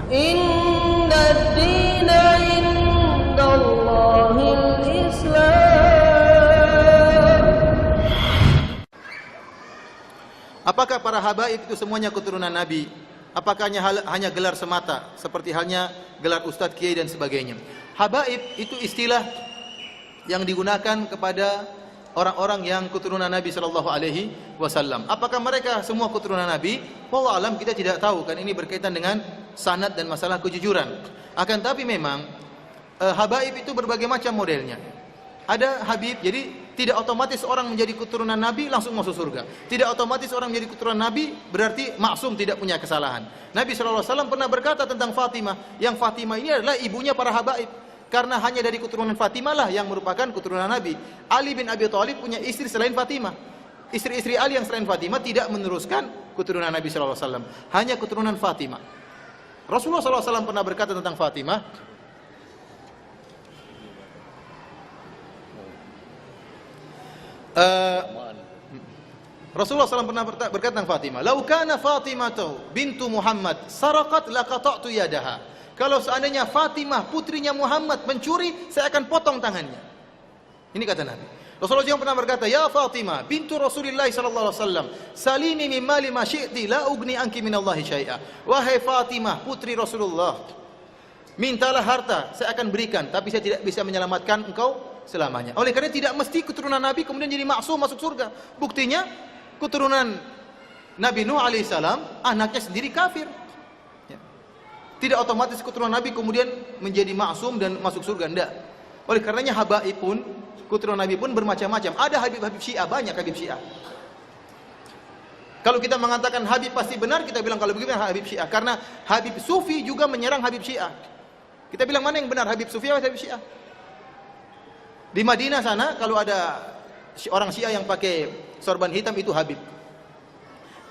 Inna ad-dina indallahil Islam. Apakah para habaib itu semuanya keturunan Nabi? Apakah hanya gelar semata seperti halnya gelar ustadz, kiai dan sebagainya? Habaib itu istilah yang digunakan kepada orang-orang yang keturunan Nabi sallallahu alaihi wasallam. Apakah mereka semua keturunan Nabi? Wallahu alam, kita tidak tahu, kan ini berkaitan dengan sanad dan masalah kejujuran. Akan tapi memang habaib itu berbagai macam modelnya. Ada habib, jadi tidak otomatis orang menjadi keturunan Nabi langsung masuk surga. Tidak otomatis orang menjadi keturunan Nabi berarti maksum, tidak punya kesalahan. Nabi sallallahu alaihi wasallam pernah berkata tentang Fatimah, yang Fatimah ini adalah ibunya para habaib. Karena hanya dari keturunan Fatimah lah yang merupakan keturunan Nabi. Ali bin Abi Thalib punya istri selain Fatimah. Istri-istri Ali yang selain Fatimah tidak meneruskan keturunan Nabi sallallahu alaihi wasallam, hanya keturunan Fatimah. Rasulullah sallallahu alaihi wasallam pernah berkata tentang Fatimah, Rasulullah SAW pernah berkata tentang Fatimah, "Lau kana Fatimatu bintu Muhammad saraqat laqata'tu yadaha." Kalau seandainya Fatimah putrinya Muhammad mencuri, saya akan potong tangannya. Ini kata Nabi. Rasulullah juga pernah berkata, "Ya Fatimah bintu Rasulillah sallallahu alaihi wasallam, salini min mali ma syi'ti la ugni anki minallahi syai'a." Wahai Fatimah putri Rasulullah, mintalah harta, saya akan berikan, tapi saya tidak bisa menyelamatkan engkau selamanya. Oleh karena tidak mesti keturunan Nabi kemudian jadi maksum masuk surga. Buktinya keturunan Nabi Nuh alaihissalam anaknya sendiri kafir. Ya. Tidak otomatis keturunan Nabi kemudian menjadi maksum dan masuk surga, enggak. Oleh karenanya habaib pun, keturunan Nabi pun bermacam-macam. Ada habib-habib Syiah, banyak habib Syiah. Kalau kita mengatakan habib pasti benar, kita bilang kalau begitu habib Syiah. Karena habib Sufi juga menyerang habib Syiah. Kita bilang mana yang benar, habib Sufi atau habib Syiah? Di Madinah sana kalau ada orang Syiah yang pakai sorban hitam itu habib.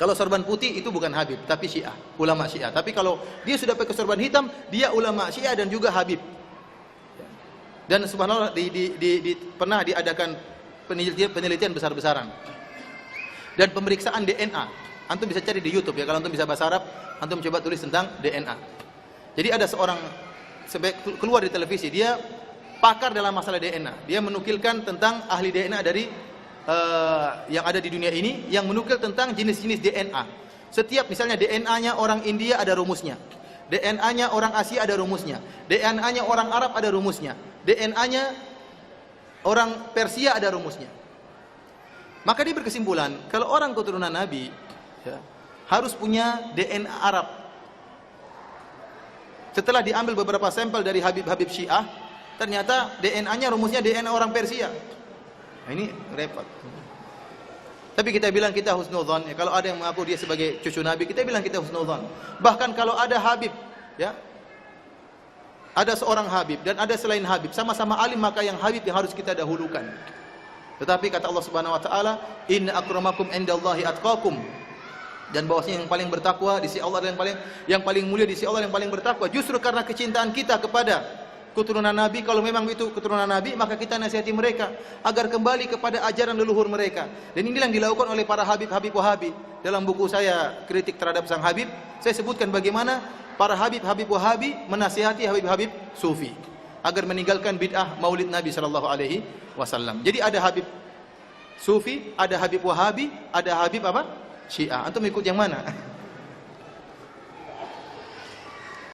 Kalau sorban putih itu bukan habib, tapi Syiah, ulama Syiah. Tapi kalau dia sudah pakai sorban hitam, dia ulama Syiah dan juga habib. Dan subhanallah pernah diadakan penelitian besar-besaran dan pemeriksaan DNA. Antum bisa cari di YouTube ya, kalau antum bisa bahasa Arab, antum coba tulis tentang DNA. Jadi ada seorang keluar di televisi, dia pakar dalam masalah DNA. Dia menukilkan tentang ahli DNA dari yang ada di dunia ini, yang menukil tentang jenis-jenis DNA. Setiap misalnya DNA-nya orang India ada rumusnya, DNA-nya orang Asia ada rumusnya, DNA-nya orang Arab ada rumusnya, DNA-nya orang Persia ada rumusnya. Maka dia berkesimpulan kalau orang keturunan Nabi ya, harus punya DNA Arab. Setelah diambil beberapa sampel dari habib-habib Syiah, ternyata DNA-nya rumusnya DNA orang Persia. Nah, ini repot. Tapi kita bilang kita husnudzon. Ya, kalau ada yang mengaku dia sebagai cucu Nabi, kita bilang kita husnudzon. Bahkan kalau ada habib, ya, ada seorang habib dan ada selain habib, sama-sama alim, maka yang habib yang harus kita dahulukan. Tetapi kata Allah Subhanahu wa taala, "Inna akramakum indallahi atqakum." Dan bahwasanya yang paling bertakwa di sisi Allah dan yang paling mulia di sisi Allah yang paling bertakwa. Justru karena kecintaan kita kepada keturunan Nabi, kalau memang itu keturunan Nabi, maka kita nasihati mereka agar kembali kepada ajaran leluhur mereka. Dan inilah yang dilakukan oleh para habib-habib Wahabi. Dalam buku saya Kritik Terhadap Sang Habib, saya sebutkan bagaimana para habib-habib Wahabi menasihati habib-habib Sufi agar meninggalkan bid'ah Maulid Nabi sallallahu alaihi wasallam. Jadi ada habib Sufi, ada habib Wahabi, ada habib apa? Syiah. Antum ikut yang mana?